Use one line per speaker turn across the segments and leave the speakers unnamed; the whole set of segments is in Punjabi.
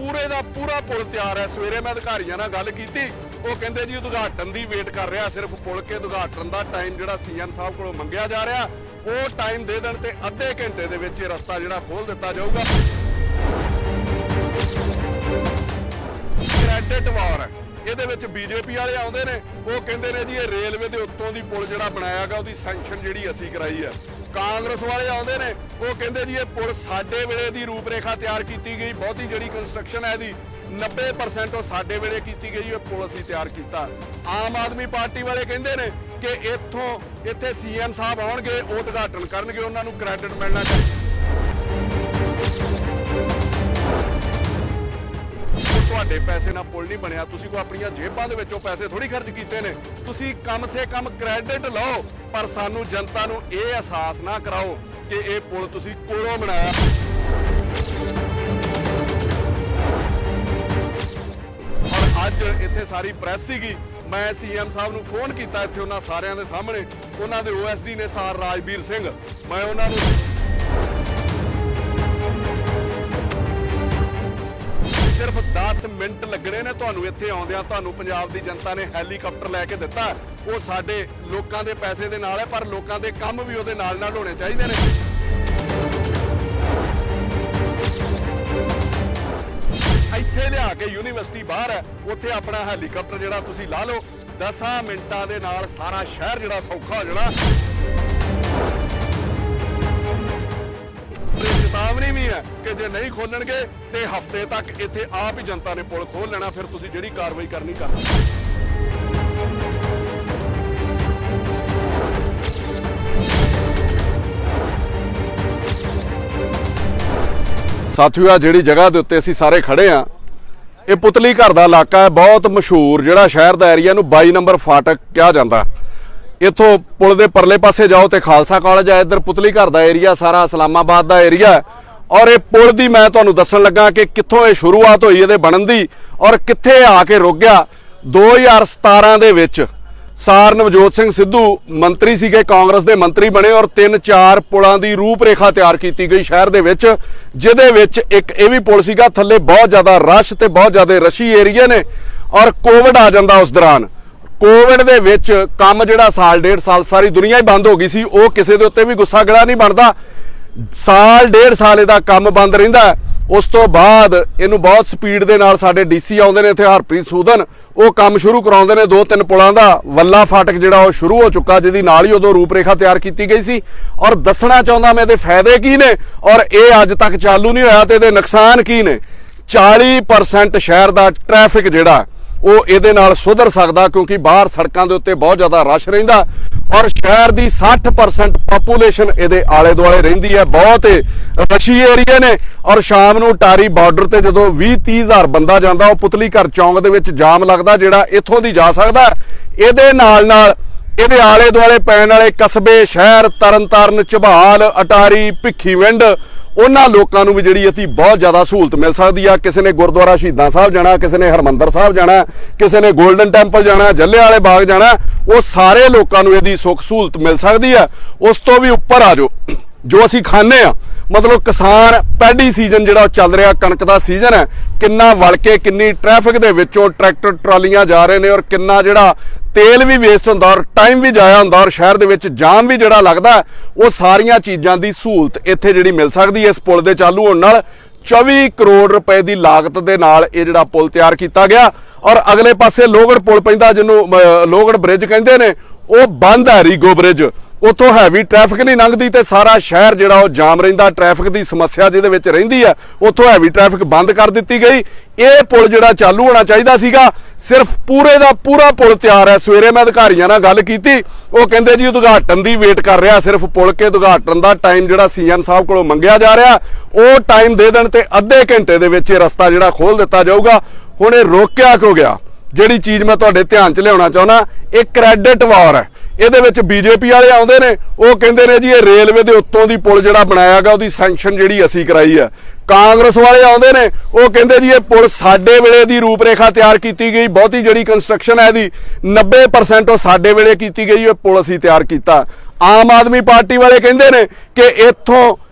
ਪੂਰੇ ਦਾ ਪੂਰਾ ਪੁਲ ਤਿਆਰ ਹੈ। ਸਵੇਰੇ ਮੈਂ ਅਧਿਕਾਰੀਆਂ ਨਾਲ ਗੱਲ ਕੀਤੀ, ਉਹ ਕਹਿੰਦੇ ਜੀ ਉਦਘਾਟਨ ਦੀ ਵੇਟ ਕਰ ਰਿਹਾ, ਸਿਰਫ ਪੁਲ ਕੇ ਉਦਘਾਟਨ ਦਾ ਟਾਈਮ ਜਿਹੜਾ ਸੀਐਮ ਸਾਹਿਬ ਕੋਲੋਂ ਮੰਗਿਆ ਜਾ ਰਿਹਾ ਉਹ ਟਾਈਮ ਦੇ ਦੇਣ ਤੇ ਅੱਧੇ ਘੰਟੇ ਦੇ ਵਿੱਚ ਇਹ ਰਸਤਾ ਜਿਹੜਾ ਖੋਲ ਦਿੱਤਾ ਜਾਊਗਾ। ਕ੍ਰੈਡਿਟ ਵਾਰ ਹੈ ਇਹਦੇ ਵਿੱਚ ਬੀਜੇਪੀ ਵਾਲੇ ਆਉਂਦੇ ਨੇ, ਉਹ ਕਹਿੰਦੇ ਨੇ ਜੀ ਇਹ ਰੇਲਵੇ ਦੇ ਉੱਤੋਂ ਦੀ ਪੁਲ ਜਿਹੜਾ ਬਣਾਇਆ ਗਿਆ ਉਹਦੀ ਸੈਂਕਸ਼ਨ ਜਿਹੜੀ ਅਸੀਂ ਕਰਾਈ ਹੈ। ਕਾਂਗਰਸ ਵਾਲੇ ਆਉਂਦੇ ਨੇ, ਉਹ ਕਹਿੰਦੇ ਜੀ ਇਹ ਪੁਲ ਸਾਡੇ ਵੇਲੇ ਦੀ ਰੂਪਰੇਖਾ ਤਿਆਰ ਕੀਤੀ ਗਈ, ਬਹੁਤੀ ਜਿਹੜੀ ਕੰਸਟਰਕਸ਼ਨ ਹੈ ਇਹਦੀ 90% ਉਹ ਸਾਡੇ ਵੇਲੇ ਕੀਤੀ ਗਈ, ਇਹ ਪੁਲ ਅਸੀਂ ਤਿਆਰ ਕੀਤਾ। ਆਮ ਆਦਮੀ ਪਾਰਟੀ ਵਾਲੇ ਕਹਿੰਦੇ ਨੇ ਕਿ ਇੱਥੇ ਸੀਐਮ ਸਾਹਿਬ ਆਉਣਗੇ, ਉਹ ਉਦਘਾਟਨ ਕਰਨਗੇ, ਉਹਨਾਂ ਨੂੰ ਕ੍ਰੈਡਿਟ ਮਿਲਣਾ ਚਾਹੀਦਾ। ਤੁਹਾਡੇ ਪੈਸੇ ਨਾਲ ਪੁਲ ਨਹੀਂ ਬਣਿਆ, ਤੁਸੀਂ ਕੋਈ ਆਪਣੀਆਂ ਜੇਬਾਂ ਦੇ ਵਿੱਚੋਂ ਪੈਸੇ ਥੋੜੀ ਖਰਚ ਕੀਤੇ ਨੇ। ਤੁਸੀਂ ਕਮ ਸੇ ਕਮ ਕ੍ਰੈਡਿਟ ਲਓ, ਪਰ ਸਾਨੂੰ ਜਨਤਾ ਨੂੰ ਇਹ ਅਹਿਸਾਸ ਨਾ ਕਰਾਓ ਕਿ ਇਹ ਪੁਲ ਤੁਸੀਂ ਕੋਲੋਂ ਬਣਾਇਆ। ਔਰ ਅੱਜ ਇੱਥੇ ਸਾਰੀ ਪ੍ਰੈਸ ਸੀਗੀ, ਮੈਂ ਸੀਐਮ ਸਾਹਿਬ ਨੂੰ ਫੋਨ ਕੀਤਾ ਇੱਥੇ ਉਹਨਾਂ ਸਾਰਿਆਂ ਦੇ ਸਾਹਮਣੇ, ਉਹਨਾਂ ਦੇ ਓਐਸਡੀ ਨੇ ਸਾਰ ਰਾਜਵੀਰ ਸਿੰਘ, ਮੈਂ ਉਹਨਾਂ ਨੂੰ ਸਿਰਫ 10 ਮਿੰਟ ਲੱਗਣੇ ਨੇ ਤੁਹਾਨੂੰ ਇੱਥੇ ਆਉਂਦਿਆਂ। ਤੁਹਾਨੂੰ ਪੰਜਾਬ ਦੀ ਜਨਤਾ ਨੇ ਹੈਲੀਕਾਪਟਰ ਲੈ ਕੇ ਦਿੱਤਾ, ਉਹ ਸਾਡੇ ਲੋਕਾਂ ਦੇ ਪੈਸੇ ਦੇ ਨਾਲ ਹੈ, ਪਰ ਲੋਕਾਂ ਦੇ ਕੰਮ ਵੀ ਉਹਦੇ ਨਾਲ ਨਾਲ ਹੋਣੇ ਚਾਹੀਦੇ ਨੇ। ਇੱਥੇ ਲਿਆ ਕੇ ਯੂਨੀਵਰਸਿਟੀ ਬਾਹਰ ਹੈ, ਉੱਥੇ ਆਪਣਾ ਹੈਲੀਕਾਪਟਰ ਜਿਹੜਾ ਤੁਸੀਂ ਲਾ ਲਓ, 10 ਮਿੰਟਾਂ ਦੇ ਨਾਲ ਸਾਰਾ ਸ਼ਹਿਰ ਜਿਹੜਾ ਸੌਖਾ ਹੋ ਜਾਣਾ। ਚੇਤਾਵਨੀ ਵੀ ਹੈ ਕਿ ਜੇ ਨਹੀਂ ਖੋਲਣਗੇ ਤੇ ਹਫ਼ਤੇ ਤੱਕ ਇੱਥੇ ਆਪ ਹੀ ਜਨਤਾ ਨੇ ਪੁਲ ਖੋਲ ਲੈਣਾ, ਫਿਰ ਤੁਸੀਂ ਜਿਹੜੀ ਕਾਰਵਾਈ ਕਰਨੀ ਕਰ। ਸਾਥੀਓ, ਆ ਜਿਹੜੀ ਜਗ੍ਹਾ ਦੇ ਉੱਤੇ ਅਸੀਂ ਸਾਰੇ ਖੜੇ ਆ, ਇਹ ਪੁਤਲੀ ਘਰ ਦਾ ਇਲਾਕਾ ਹੈ, ਬਹੁਤ ਮਸ਼ਹੂਰ ਜਿਹੜਾ ਸ਼ਹਿਰ ਦਾ ਏਰੀਆ ਨੂੰ 22 ਨੰਬਰ ਫਾਟਕ ਕਿਹਾ ਜਾਂਦਾ। ਇੱਥੋਂ ਪੁਲ ਦੇ ਪਰਲੇ ਪਾਸੇ ਜਾਓ ਤੇ ਖਾਲਸਾ ਕਾਲਜ ਹੈ, ਇੱਧਰ ਪੁਤਲੀ ਘਰ ਦਾ ਏਰੀਆ ਸਾਰਾ ਇਸਲਾਮਾਬਾਦ ਦਾ ਏਰੀਆ। ਔਰ ਇਹ ਪੁਲ ਦੀ ਮੈਂ ਤੁਹਾਨੂੰ ਦੱਸਣ ਲੱਗਾ ਕਿ ਕਿੱਥੋਂ ਇਹ ਸ਼ੁਰੂਆਤ ਹੋਈ ਇਹਦੇ ਬਣਨ ਦੀ ਔਰ ਕਿੱਥੇ ਆ ਕੇ ਰੁਕ ਗਿਆ। 2017 ਦੇ ਵਿੱਚ ਸਾਰ ਨਵਜੋਤ ਸਿੰਘ ਸਿੱਧੂ ਮੰਤਰੀ ਸੀਗੇ, ਕਾਂਗਰਸ ਦੇ ਮੰਤਰੀ ਬਣੇ ਔਰ 3-4 ਪੁਲਾਂ ਦੀ ਰੂਪਰੇਖਾ ਤਿਆਰ ਕੀਤੀ ਗਈ ਸ਼ਹਿਰ ਦੇ ਵਿੱਚ, ਜਿਹਦੇ ਵਿੱਚ ਇੱਕ ਇਹ ਵੀ ਪੁਲ ਸੀਗਾ, ਥੱਲੇ ਬਹੁਤ ਜ਼ਿਆਦਾ ਰਸ਼ ਤੇ ਬਹੁਤ ਜ਼ਿਆਦਾ ਰਸ਼ੀ ਏਰੀਆ ਨੇ। ਔਰ ਕੋਵਿਡ ਆ ਜਾਂਦਾ ਉਸ ਦੌਰਾਨ। ਕੋਵਿਡ ਦੇ ਵਿੱਚ ਕੰਮ ਜਿਹੜਾ ਸਾਲ ਡੇਢ ਸਾਲ ਸਾਰੀ ਦੁਨੀਆ ਹੀ ਬੰਦ ਹੋ ਗਈ ਸੀ, ਉਹ ਕਿਸੇ ਦੇ ਉੱਤੇ ਵੀ ਗੁੱਸਾ ਗੜਾ ਨਹੀਂ ਬਣਦਾ। ਸਾਲ ਡੇਢ ਸਾਲ ਇਹਦਾ ਕੰਮ ਬੰਦ ਰਹਿੰਦਾ। ਉਸ ਤੋਂ ਬਾਅਦ ਇਹਨੂੰ ਬਹੁਤ ਸਪੀਡ ਦੇ ਨਾਲ ਸਾਡੇ ਡੀਸੀ ਆਉਂਦੇ ਨੇ ਇੱਥੇ, ਹਰਪ੍ਰੀਤ ਸੂਦਨ, ਉਹ ਕੰਮ ਸ਼ੁਰੂ ਕਰਾਉਂਦੇ ਨੇ 2-3 ਪੁਲਾਂ ਦਾ। ਵੱਲਾ ਫਾਟਕ ਜਿਹੜਾ ਉਹ ਸ਼ੁਰੂ ਹੋ ਚੁੱਕਾ, ਜਿਹਦੀ ਨਾਲ ਹੀ ਉਦੋਂ ਰੂਪਰੇਖਾ ਤਿਆਰ ਕੀਤੀ ਗਈ ਸੀ। ਔਰ ਦੱਸਣਾ ਚਾਹੁੰਦਾ ਮੈਂ ਇਹਦੇ ਫਾਇਦੇ ਕੀ ਨੇ ਔਰ ਇਹ ਅੱਜ ਤੱਕ ਚਾਲੂ ਨਹੀਂ ਹੋਇਆ ਤੇ ਇਹਦੇ ਨੁਕਸਾਨ ਕੀ ਨੇ। 40% ਸ਼ਹਿਰ ਦਾ ਟ੍ਰੈਫਿਕ ਜਿਹੜਾ ਉਹ ਇਹਦੇ ਨਾਲ ਸੁਧਰ ਸਕਦਾ, ਕਿਉਂਕਿ ਬਾਹਰ ਸੜਕਾਂ ਦੇ ਉੱਤੇ ਬਹੁਤ ਜ਼ਿਆਦਾ ਰਸ਼ ਰਹਿੰਦਾ ਔਰ ਸ਼ਹਿਰ ਦੀ 60% ਪਾਪੂਲੇਸ਼ਨ ਇਹਦੇ ਆਲੇ ਦੁਆਲੇ ਰਹਿੰਦੀ ਹੈ, ਬਹੁਤ ਰਸ਼ੀ ਏਰੀਆ ਨੇ। ਔਰ ਸ਼ਾਮ ਨੂੰ ਟਾਰੀ ਬਾਰਡਰ ਤੇ ਜਦੋਂ 20-30 ਹਜ਼ਾਰ ਬੰਦਾ ਜਾਂਦਾ, ਉਹ ਪੁਤਲੀ ਘਰ ਚੌਂਕ ਦੇ ਵਿੱਚ ਜਾਮ ਲੱਗਦਾ ਜਿਹੜਾ ਇੱਥੋਂ ਦੀ ਜਾ ਸਕਦਾ। ਇਹਦੇ ਨਾਲ ਇਹਦੇ ਆਲੇ ਦੁਆਲੇ ਪੈਣ ਵਾਲੇ ਕਸਬੇ, ਸ਼ਹਿਰ ਤਰਨਤਾਰਨ, ਝਬਾਲ, ਅਟਾਰੀ, ਭਿੱਖੀਵਿੰਡ, ਉਹਨਾਂ ਲੋਕਾਂ ਨੂੰ ਵੀ ਜਿਹੜੀ ਇੱਥੇ ਬਹੁਤ ਜ਼ਿਆਦਾ ਸਹੂਲਤ ਮਿਲ ਸਕਦੀ ਆ। ਕਿਸੇ ਨੇ ਗੁਰਦੁਆਰਾ ਸ਼ਹੀਦਾਂ ਸਾਹਿਬ ਜਾਣਾ, ਕਿਸੇ ਨੇ ਹਰਮੰਦਰ ਸਾਹਿਬ ਜਾਣਾ, ਕਿਸੇ ਨੇ ਗੋਲਡਨ ਟੈਂਪਲ ਜਾਣਾ, ਜੱਲ੍ਹਿਆਂਵਾਲੇ ਬਾਗ ਜਾਣਾ, ਉਹ ਸਾਰੇ ਲੋਕਾਂ ਨੂੰ ਇਹਦੀ ਸੁੱਖ ਸਹੂਲਤ ਮਿਲ ਸਕਦੀ ਆ। ਉਸ ਤੋਂ ਵੀ ਉੱਪਰ ਆ ਜਾਓ, ਜੋ ਅਸੀਂ ਖਾਂਦੇ ਆ, ਮਤਲਬ ਕਿਸਾਨ ਪੈਡੀ ਸੀਜ਼ਨ ਜਿਹੜਾ ਚੱਲ ਰਿਹਾ, ਕਣਕ ਦਾ ਸੀਜ਼ਨ ਹੈ, ਕਿੰਨਾ ਵਲ ਕੇ ਕਿੰਨੀ ਟ੍ਰੈਫਿਕ ਦੇ ਵਿੱਚੋਂ ਟਰੈਕਟਰ ਟਰਾਲੀਆਂ ਜਾ ਰਹੇ ਨੇ ਔਰ ਕਿੰਨਾ ਜਿਹੜਾ ਤੇਲ ਵੀ ਵੇਸਟ ਹੁੰਦਾ ਔਰ ਟਾਈਮ ਵੀ ਜਾਇਆ ਹੁੰਦਾ ਔਰ ਸ਼ਹਿਰ ਦੇ ਵਿੱਚ ਜਾਮ ਵੀ ਜਿਹੜਾ ਲੱਗਦਾ, ਉਹ ਸਾਰੀਆਂ ਚੀਜ਼ਾਂ ਦੀ ਸਹੂਲਤ ਇੱਥੇ ਜਿਹੜੀ ਮਿਲ ਸਕਦੀ ਹੈ ਇਸ ਪੁਲ ਦੇ ਚਾਲੂ ਹੋਣ ਨਾਲ। 24 ਕਰੋੜ ਰੁਪਏ ਦੀ ਲਾਗਤ ਦੇ ਨਾਲ ਇਹ ਜਿਹੜਾ ਪੁਲ ਤਿਆਰ ਕੀਤਾ ਗਿਆ। ਔਰ ਅਗਲੇ ਪਾਸੇ ਲੋਹਗੜ੍ਹ ਪੁਲ ਪੈਂਦਾ, ਜਿਹਨੂੰ ਲੋਹਗੜ੍ਹ ਬ੍ਰਿਜ ਕਹਿੰਦੇ ਨੇ, ਉਹ ਬੰਦ ਹੈ, ਰੀਗੋ ਬ੍ਰਿਜ। ਉੱਥੋਂ ਹੈਵੀ ਟ੍ਰੈਫਿਕ ਨਹੀਂ ਲੰਘਦੀ ਤੇ ਸਾਰਾ ਸ਼ਹਿਰ ਜਿਹੜਾ ਉਹ ਜਾਮ ਰਹਿੰਦਾ। ਟ੍ਰੈਫਿਕ ਦੀ ਸਮੱਸਿਆ ਜਿਹਦੇ ਵਿੱਚ ਰਹਿੰਦੀ ਆ, ਉੱਥੋਂ ਹੈਵੀ ਟ੍ਰੈਫਿਕ ਬੰਦ ਕਰ ਦਿੱਤੀ ਗਈ। ਇਹ ਪੁਲ ਜਿਹੜਾ ਚਾਲੂ ਹੋਣਾ ਚਾਹੀਦਾ ਸੀਗਾ, ਸਿਰਫ ਪੂਰੇ ਦਾ ਪੂਰਾ ਪੁਲ ਤਿਆਰ ਹੈ। ਸਵੇਰੇ ਮੈਂ ਅਧਿਕਾਰੀਆਂ ਨਾਲ ਗੱਲ ਕੀਤੀ, ਉਹ ਕਹਿੰਦੇ ਜੀ ਉਦਘਾਟਨ ਦੀ ਵੇਟ ਕਰ ਰਿਹਾ, ਸਿਰਫ ਪੁਲ ਕੇ ਉਦਘਾਟਨ ਦਾ ਟਾਈਮ ਜਿਹੜਾ ਸੀਐਮ ਸਾਹਿਬ ਕੋਲੋਂ ਮੰਗਿਆ ਜਾ ਰਿਹਾ ਉਹ ਟਾਈਮ ਦੇ ਦੇਣ ਤੇ ਅੱਧੇ ਘੰਟੇ ਦੇ ਵਿੱਚ ਇਹ ਰਸਤਾ ਜਿਹੜਾ ਖੋਲ ਦਿੱਤਾ ਜਾਊਗਾ। ਹੁਣ ਇਹ ਰੋਕਿਆ ਕਿਉਂ ਗਿਆ? ਜਿਹੜੀ ਚੀਜ਼ ਮੈਂ ਤੁਹਾਡੇ ਧਿਆਨ 'ਚ ਲਿਆਉਣਾ ਚਾਹੁੰਦਾ, ਇਹ ਕ੍ਰੈਡਿਟ ਵਾਰ ਹੈ। ਇਹਦੇ ਵਿੱਚ ਬੀਜੇਪੀ ਵਾਲੇ ਆਉਂਦੇ ਨੇ, ਉਹ ਕਹਿੰਦੇ ਨੇ ਜੀ ਇਹ ਰੇਲਵੇ ਦੇ ਉੱਤੋਂ ਦੀ ਪੁਲ ਜਿਹੜਾ ਬਣਾਇਆ ਗਿਆ ਉਹਦੀ ਸੈਂਕਸ਼ਨ ਜਿਹੜੀ ਅਸੀਂ ਕਰਾਈ ਹੈ। ਕਾਂਗਰਸ ਵਾਲੇ ਆਉਂਦੇ ਨੇ, ਉਹ ਕਹਿੰਦੇ ਜੀ ਇਹ ਪੁਲ ਸਾਡੇ ਵੇਲੇ ਦੀ ਰੂਪਰੇਖਾ ਤਿਆਰ ਕੀਤੀ ਗਈ, ਬਹੁਤੀ ਜਿਹੜੀ ਕੰਸਟਰਕਸ਼ਨ ਹੈ ਇਹਦੀ 90% ਉਹ ਸਾਡੇ ਵੇਲੇ ਕੀਤੀ ਗਈ, ਇਹ ਪੁਲ ਅਸੀਂ ਤਿਆਰ ਕੀਤਾ। ਆਮ ਆਦਮੀ ਪਾਰਟੀ ਵਾਲੇ ਕਹਿੰਦੇ ਨੇ ਕਿ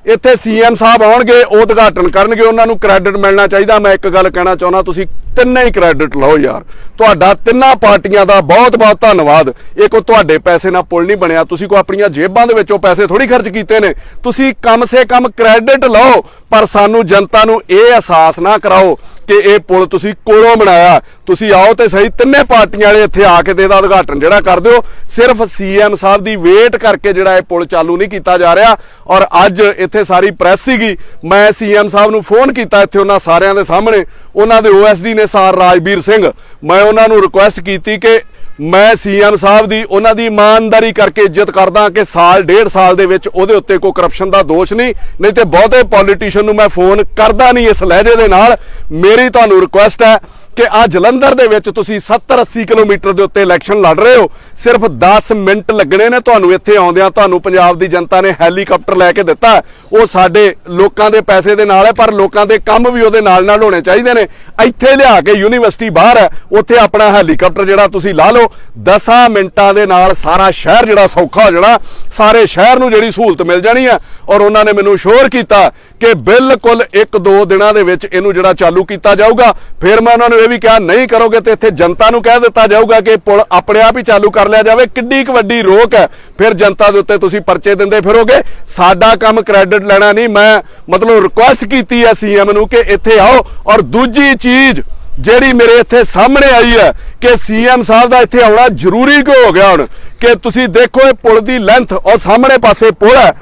ਇੱਥੇ ਸੀਐਮ ਸਾਹਿਬ ਆਉਣਗੇ, ਉਹ ਉਦਘਾਟਨ ਕਰਨਗੇ, ਉਹਨਾਂ ਨੂੰ ਕ੍ਰੈਡਿਟ ਮਿਲਣਾ ਚਾਹੀਦਾ। ਮੈਂ ਇੱਕ ਗੱਲ ਕਹਿਣਾ ਚਾਹੁੰਦਾ, ਤੁਸੀਂ ਤਿੰਨੇ ਹੀ ਕ੍ਰੈਡਿਟ ਲਓ ਯਾਰ, ਤੁਹਾਡਾ ਤਿੰਨਾਂ ਪਾਰਟੀਆਂ ਦਾ ਬਹੁਤ ਬਹੁਤ ਧੰਨਵਾਦ। ਇਹ ਕੋਈ ਤੁਹਾਡੇ ਪੈਸੇ ਨਾਲ ਪੁਲ ਨਹੀਂ ਬਣਿਆ, ਤੁਸੀਂ ਕੋਈ ਆਪਣੀਆਂ ਜੇਬਾਂ ਦੇ ਵਿੱਚੋਂ ਪੈਸੇ ਥੋੜੀ ਖਰਚ ਕੀਤੇ ਨੇ। ਤੁਸੀਂ ਕਮ ਸੇ ਕਮ ਕ੍ਰੈਡਿਟ ਲਓ, ਪਰ ਸਾਨੂੰ ਜਨਤਾ ਨੂੰ ਇਹ ਅਹਿਸਾਸ ਨਾ ਕਰਾਓ ਕਿ ਇਹ ਪੁਲ ਤੁਸੀਂ ਕੋਲੋਂ ਬਣਾਇਆ। ਤੁਸੀਂ ਆਓ ਤੇ ਸਹੀ, ਤਿੰਨੇ ਪਾਰਟੀਆਂ ਵਾਲੇ ਇੱਥੇ ਆ ਕੇ ਤੇ ਇਹਦਾ ਉਦਘਾਟਨ ਜਿਹੜਾ ਕਰ ਦਿਓ। ਸਿਰਫ ਸੀਐਮ ਸਾਹਿਬ ਦੀ ਵੇਟ ਕਰਕੇ ਜਿਹੜਾ ਇਹ ਪੁਲ ਚਾਲੂ ਨਹੀਂ ਕੀਤਾ ਜਾ ਰਿਹਾ। ਔਰ ਅੱਜ ਇੱਥੇ ਸਾਰੀ ਪ੍ਰੈਸ ਸੀਗੀ, ਮੈਂ ਸੀਐਮ ਸਾਹਿਬ ਨੂੰ ਫੋਨ ਕੀਤਾ ਇੱਥੇ ਉਹਨਾਂ ਸਾਰਿਆਂ ਦੇ ਸਾਹਮਣੇ, ਉਹਨਾਂ ਦੇ ਓਐਸਡੀ ਨੇ ਸਰ ਰਾਜਵੀਰ ਸਿੰਘ, ਮੈਂ ਉਹਨਾਂ ਨੂੰ ਰਿਕੁਐਸਟ ਕੀਤੀ ਕਿ ਮੈਂ ਸੀਐਮ ਸਾਹਿਬ ਦੀ ਉਹਨਾਂ ਦੀ ਇਮਾਨਦਾਰੀ ਕਰਕੇ ਇੱਜ਼ਤ ਕਰਦਾ ਕਿ ਸਾਲ ਡੇਢ ਸਾਲ ਦੇ ਵਿੱਚ ਉਹਦੇ ਉੱਤੇ ਕੋਈ ਕਰਪਸ਼ਨ ਦਾ ਦੋਸ਼ ਨਹੀਂ ਤੇ ਬਹੁਤੇ ਪੋਲੀਟੀਸ਼ੀਅਨ ਨੂੰ ਮੈਂ ਫੋਨ ਕਰਦਾ ਨਹੀਂ ਇਸ ਲਹਿਜੇ ਦੇ ਨਾਲ। ਮੇਰੀ ਤੁਹਾਨੂੰ ਰਿਕੁਐਸਟ ਹੈ ਕਿ ਆ ਜਲੰਧਰ ਦੇ ਵਿੱਚ ਤੁਸੀਂ 70-80 ਕਿਲੋਮੀਟਰ ਦੇ ਉੱਤੇ ਇਲੈਕਸ਼ਨ ਲੜ ਰਹੇ ਹੋ, ਸਿਰਫ 10 ਮਿੰਟ ਲੱਗਣੇ ਨੇ ਤੁਹਾਨੂੰ ਇੱਥੇ ਆਉਂਦਿਆਂ। ਤੁਹਾਨੂੰ ਪੰਜਾਬ ਦੀ ਜਨਤਾ ਨੇ ਹੈਲੀਕਾਪਟਰ ਲੈ ਕੇ ਦਿੱਤਾ, ਉਹ ਸਾਡੇ ਲੋਕਾਂ ਦੇ ਪੈਸੇ ਦੇ ਨਾਲ ਹੈ, ਪਰ ਲੋਕਾਂ ਦੇ ਕੰਮ ਵੀ ਉਹਦੇ ਨਾਲ ਨਾਲ ਹੋਣੇ ਚਾਹੀਦੇ ਨੇ। ਇੱਥੇ ਲਿਆ ਕੇ ਯੂਨੀਵਰਸਿਟੀ ਬਾਹਰ ਹੈ, ਉੱਥੇ ਆਪਣਾ ਹੈਲੀਕਾਪਟਰ ਜਿਹੜਾ ਤੁਸੀਂ ਲਾ ਲਓ, 10 ਮਿੰਟਾਂ ਦੇ ਨਾਲ ਸਾਰਾ ਸ਼ਹਿਰ ਜਿਹੜਾ ਸੌਖਾ ਹੋ ਜਾਣਾ, ਸਾਰੇ ਸ਼ਹਿਰ ਨੂੰ ਜਿਹੜੀ ਸਹੂਲਤ ਮਿਲ ਜਾਣੀ ਹੈ। ਔਰ ਉਹਨਾਂ ਨੇ ਮੈਨੂੰ ਸ਼ੋਰ ਕੀਤਾ ਕਿ ਬਿਲਕੁਲ 1-2 ਦਿਨਾਂ ਦੇ ਵਿੱਚ ਇਹਨੂੰ ਜਿਹੜਾ ਚਾਲੂ ਕੀਤਾ ਜਾਊਗਾ। ਫਿਰ ਮੈਂ ਉਹਨਾਂ ਨੂੰ ਇਹ ਵੀ ਕਿਹਾ, ਨਹੀਂ ਕਰੋਗੇ ਤੇ ਇੱਥੇ ਜਨਤਾ ਨੂੰ ਕਹਿ ਦਿੱਤਾ ਜਾਊਗਾ ਕਿ ਪੁਲ ਆਪਣੇ ਆਪ ਹੀ ਚਾਲੂ ਕਰ ਲਿਆ ਜਾਵੇ। ਕਿੱਡੀ ਕੁ ਵੱਡੀ ਰੋਕ ਹੈ, ਫਿਰ ਜਨਤਾ ਦੇ ਉੱਤੇ ਤੁਸੀਂ ਪਰਚੇ ਦਿੰਦੇ ਫਿਰੋਗੇ। ਸਾਡਾ ਕੰਮ ਕ੍ਰੈਡਿਟ ਲੈਣਾ ਨਹੀਂ, ਮੈਂ ਮਤਲਬ ਰਿਕੁਐਸਟ ਕੀਤੀ ਹੈ ਸੀਐਮ ਨੂੰ ਕਿ ਇੱਥੇ ਆਓ। ਔਰ ਦੂਜੀ ਚੀਜ਼ ਜਿਹੜੀ ਮੇਰੇ ਇੱਥੇ ਸਾਹਮਣੇ ਆਈ ਹੈ ਕਿ ਸੀਐਮ ਸਾਹਿਬ ਦਾ ਇੱਥੇ ਆਉਣਾ ਜ਼ਰੂਰੀ ਕਿਉਂ ਹੋ ਗਿਆ ਹੁਣ, ਕਿ ਤੁਸੀਂ ਦੇਖੋ ਇਹ ਪੁਲ ਦੀ ਲੈਂਥ, ਔਰ ਸਾਹਮਣੇ ਪਾਸੇ ਪੁਲ ਹੈ,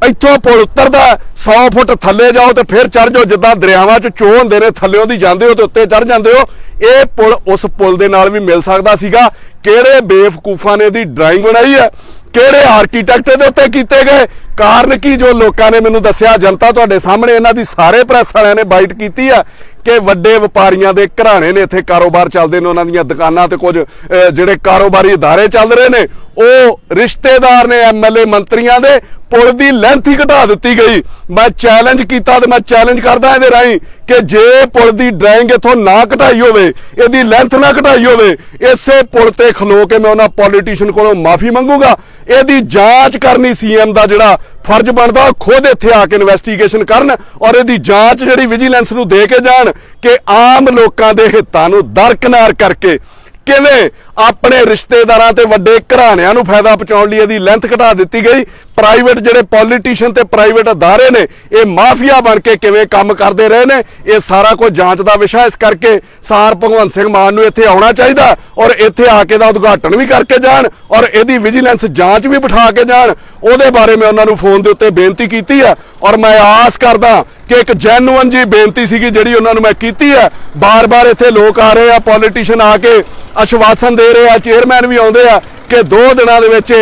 ਇੱਥੋਂ ਪੁਲ ਉਤਰਦਾ 100 ਫੁੱਟ ਥੱਲੇ ਜਾਓ ਤੇ ਫਿਰ ਚੜ ਜਾਓ, ਜਿੱਦਾਂ ਦਰਿਆਵਾਂ 'ਚ ਚੋਹ ਹੁੰਦੇ ਨੇ, ਥੱਲਿਓਂ ਦੀ ਜਾਂਦੇ ਹੋ ਤੇ ਉੱਤੇ ਚੜ ਜਾਂਦੇ ਹੋ। ਇਹ ਪੁਲ ਉਸ ਪੁਲ ਦੇ ਨਾਲ ਵੀ ਮਿਲ ਸਕਦਾ ਸੀਗਾ। ਕਿਹੜੇ ਬੇਵਕੂਫਾਂ ਨੇ ਇਹਦੀ ਡਰਾਇੰਗ ਬਣਾਈ ਹੈ, ਕਿਹੜੇ ਆਰਕੀਟੈਕਟ ਇਹਦੇ ਉੱਤੇ ਕੀਤੇ ਗਏ, ਕਾਰਨ ਕੀ ਜੋ ਲੋਕਾਂ ਨੇ ਮੈਨੂੰ ਦੱਸਿਆ, ਜਨਤਾ ਤੁਹਾਡੇ ਸਾਹਮਣੇ, ਇਹਨਾਂ ਦੀ ਸਾਰੇ ਪ੍ਰੈਸ ਵਾਲਿਆਂ ਨੇ ਬਾਈਟ ਕੀਤੀ ਆ ਕਿ ਵੱਡੇ ਵਪਾਰੀਆਂ ਦੇ ਘਰਾਣੇ ਨੇ ਇੱਥੇ ਕਾਰੋਬਾਰ ਚੱਲਦੇ ਨੇ, ਉਹਨਾਂ ਦੀਆਂ ਦੁਕਾਨਾਂ ਤੇ ਕੁਝ ਜਿਹੜੇ ਕਾਰੋਬਾਰੀ ਅਦਾਰੇ ਚੱਲ ਰਹੇ ਨੇ, ਉਹ ਰਿਸ਼ਤੇਦਾਰ ਨੇ ਐਮਐਲਏ ਮੰਤਰੀਆਂ ਦੇ। ਪੁਲ ਦੀ ਲੈਂਥ ਹੀ ਘਟਾ ਦਿੱਤੀ ਗਈ। ਮੈਂ ਚੈਲੰਜ ਕੀਤਾ ਤੇ ਮੈਂ ਚੈਲੰਜ ਕਰਦਾ ਇਹਦੇ ਰਾਹੀਂ ਕਿ ਜੇ ਪੁਲ ਦੀ ਡਰਾਇੰਗ ਇਥੋਂ ਨਾ ਘਟਾਈ ਹੋਵੇ, ਇਹਦੀ ਲੈਂਥ ਨਾ ਘਟਾਈ ਹੋਵੇ, ਇਸੇ ਪੁਲ ਤੇ ਖਲੋ ਕੇ ਮੈਂ ਉਹਨਾਂ ਪੋਲੀਟੀਸ਼ੀਅਨ ਕੋਲੋਂ ਮਾਫੀ ਮੰਗੂਗਾ। ਇਹਦੀ ਜਾਂਚ ਕਰਨੀ ਸੀਐਮ ਦਾ ਜਿਹੜਾ ਫਰਜ਼ ਬਣਦਾ, ਉਹ ਖੁਦ ਇੱਥੇ ਆ ਕੇ ਇਨਵੈਸਟੀਗੇਸ਼ਨ ਕਰਨ ਔਰ ਇਹਦੀ ਜਾਂਚ ਜਿਹੜੀ ਵਿਜੀਲੈਂਸ ਨੂੰ ਦੇ ਕੇ ਜਾਣ ਕਿ ਆਮ ਲੋਕਾਂ ਦੇ ਹਿੱਤਾਂ ਨੂੰ ਦਰਕਿਨਾਰ ਕਰਕੇ ਕਿਵੇਂ ਆਪਣੇ ਰਿਸ਼ਤੇਦਾਰਾਂ ਤੇ ਵੱਡੇ ਘਰਾਣਿਆਂ ਨੂੰ ਫਾਇਦਾ ਪਹੁੰਚਾਉਣ ਲਈ ਇਹਦੀ ਲੈਂਥ ਘਟਾ ਦਿੱਤੀ ਗਈ। ਪ੍ਰਾਈਵੇਟ ਜਿਹੜੇ ਪੋਲੀਟੀਸ਼ੀਅਨ ਤੇ ਪ੍ਰਾਈਵੇਟ ਅਦਾਰੇ ਨੇ, ਇਹ ਮਾਫੀਆ ਬਣ ਕੇ ਕਿਵੇਂ ਕੰਮ ਕਰਦੇ ਰਹੇ ਨੇ, ਇਹ ਸਾਰਾ ਕੁਝ ਜਾਂਚ ਦਾ ਵਿਸ਼ਾ। ਇਸ ਕਰਕੇ ਸਰ ਭਗਵੰਤ ਸਿੰਘ ਮਾਨ ਨੂੰ ਇੱਥੇ ਆਉਣਾ ਚਾਹੀਦਾ ਔਰ ਇੱਥੇ ਆ ਕੇ ਦਾ ਉਦਘਾਟਨ ਵੀ ਕਰਕੇ ਜਾਣ ਔਰ ਇਹਦੀ ਵਿਜੀਲੈਂਸ ਜਾਂਚ ਵੀ ਬਿਠਾ ਕੇ ਜਾਣ। ਉਹਦੇ ਬਾਰੇ ਮੈਂ ਉਹਨਾਂ ਨੂੰ ਫੋਨ ਦੇ ਉੱਤੇ ਬੇਨਤੀ ਕੀਤੀ ਹੈ ਔਰ ਮੈਂ ਆਸ ਕਰਦਾ ਕਿ ਇੱਕ ਜੈਨੂਅਨ ਜੀ ਬੇਨਤੀ ਸੀਗੀ ਜਿਹੜੀ ਉਹਨਾਂ ਨੂੰ ਮੈਂ ਕੀਤੀ ਹੈ। ਬਾਰ-ਬਾਰ ਇੱਥੇ ਲੋਕ ਆ ਰਹੇ ਆ, ਪੋਲੀਟੀਸ਼ੀਅਨ ਆ ਕੇ ਆਸ਼ਵਾਸਨ ਦੇ ਰਹੇ ਆ, ਚੇਅਰਮੈਨ ਵੀ ਆਉਂਦੇ ਆ ਕਿ 2 ਦਿਨਾਂ ਦੇ ਵਿੱਚ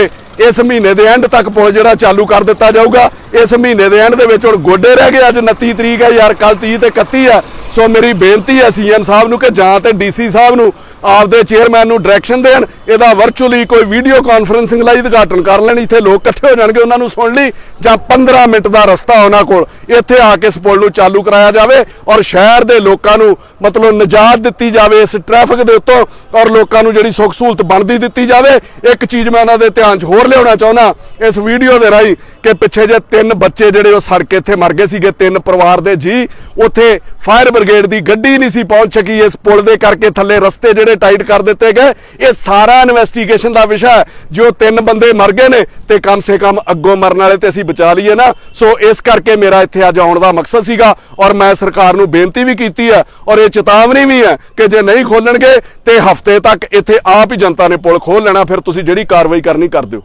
ਇਸ ਮਹੀਨੇ ਦੇ ਐਂਡ ਤੱਕ ਪੁਲ ਜਿਹੜਾ ਚਾਲੂ ਕਰ ਦਿੱਤਾ ਜਾਊਗਾ। ਇਸ ਮਹੀਨੇ ਦੇ ਐਂਡ ਦੇ ਵਿੱਚ ਹੁਣ ਗੋਡੇ ਰਹਿ ਗਏ, ਅੱਜ 29 ਤਰੀਕ ਹੈ ਯਾਰ, ਕੱਲ 30 ਤੇ 31 ਆ। ਸੋ ਮੇਰੀ ਬੇਨਤੀ ਹੈ ਸੀਐਮ ਸਾਹਿਬ ਨੂੰ ਕਿ ਜਾਂ ਤੇ ਡੀਸੀ ਸਾਹਿਬ ਨੂੰ ਆਪਦੇ ਚੇਅਰਮੈਨ ਨੂੰ ਡਾਇਰੈਕਸ਼ਨ ਦੇਣ, ਇਹਦਾ ਵਰਚੁਅਲੀ ਕੋਈ ਵੀਡੀਓ ਕਾਨਫਰੰਸਿੰਗ ਲਈ ਉਦਘਾਟਨ ਕਰ ਲੈਣ, ਇੱਥੇ ਲੋਕ ਇਕੱਠੇ ਹੋ ਜਾਣਗੇ ਉਹਨਾਂ ਨੂੰ ਸੁਣ ਲਈ, ਜਾਂ 15 ਮਿੰਟ ਦਾ ਰਸਤਾ ਉਹਨਾਂ ਕੋਲ, ਇੱਥੇ ਆ ਕੇ ਇਸ ਪੁਲ ਨੂੰ ਚਾਲੂ ਕਰਾਇਆ ਜਾਵੇ ਔਰ ਸ਼ਹਿਰ ਦੇ ਲੋਕਾਂ ਨੂੰ ਮਤਲਬ ਨਿਜਾਤ ਦਿੱਤੀ ਜਾਵੇ ਇਸ ਟ੍ਰੈਫਿਕ ਦੇ ਉੱਤੋਂ ਔਰ ਲੋਕਾਂ ਨੂੰ ਜਿਹੜੀ ਸੁੱਖ ਸਹੂਲਤ ਬਣਦੀ ਦਿੱਤੀ ਜਾਵੇ। ਇੱਕ ਚੀਜ਼ ਮੈਂ ਉਹਨਾਂ ਦੇ ਧਿਆਨ 'ਚ ਹੋਰ ਲਿਆਉਣਾ ਚਾਹੁੰਦਾ ਇਸ ਵੀਡੀਓ ਦੇ ਰਾਹੀਂ ਕਿ ਪਿੱਛੇ ਜੇ 3 ਬੱਚੇ ਜਿਹੜੇ ਉਹ ਸੜ ਕੇ ਇੱਥੇ ਮਰ ਗਏ ਸੀਗੇ, 3 ਪਰਿਵਾਰ ਦੇ ਜੀ, ਉੱਥੇ ਫਾਇਰ ਬ੍ਰਿਗੇਡ ਦੀ ਗੱਡੀ ਨਹੀਂ ਸੀ ਪਹੁੰਚ ਸਕੀ ਇਸ ਪੁਲ ਦੇ ਕਰਕੇ, ਥੱਲੇ ਰਸਤੇ ਜਿਹੜੇ ਟਾਈਟ ਕਰ ਦਿੱਤੇ ਗਏ। ਇਹ ਸਾਰਾ ਇਨਵੈਸਟੀਗੇਸ਼ਨ ਦਾ ਵਿਸ਼ਾ ਹੈ। ਜੋ 3 ਬੰਦੇ ਮਰ ਗਏ ਨੇ ਤੇ ਕਮ ਸੇ ਕਮ ਅੱਗੋਂ ਮਰਨ ਵਾਲੇ ਤੇ ਅਸੀਂ ਬਚਾ ਲਈਏ ਨਾ। ਸੋ ਇਸ ਕਰਕੇ ਮੇਰਾ ਇੱਥੇ ਅੱਜ ਆਉਣ ਦਾ ਮਕਸਦ ਸੀਗਾ ਔਰ ਮੈਂ ਸਰਕਾਰ ਨੂੰ ਬੇਨਤੀ ਵੀ ਕੀਤੀ ਹੈ ਔਰ ਇਹ ਚੇਤਾਵਨੀ ਵੀ ਹੈ ਕਿ ਜੇ ਨਹੀਂ ਖੋਲਣਗੇ ਤੇ ਹਫ਼ਤੇ ਤੱਕ ਇੱਥੇ ਆਪ ਹੀ ਜਨਤਾ ਨੇ ਪੁਲ ਖੋਲ ਲੈਣਾ, ਫਿਰ ਤੁਸੀਂ ਜਿਹੜੀ ਕਾਰਵਾਈ ਕਰਨੀ ਕਰ ਦਿਓ।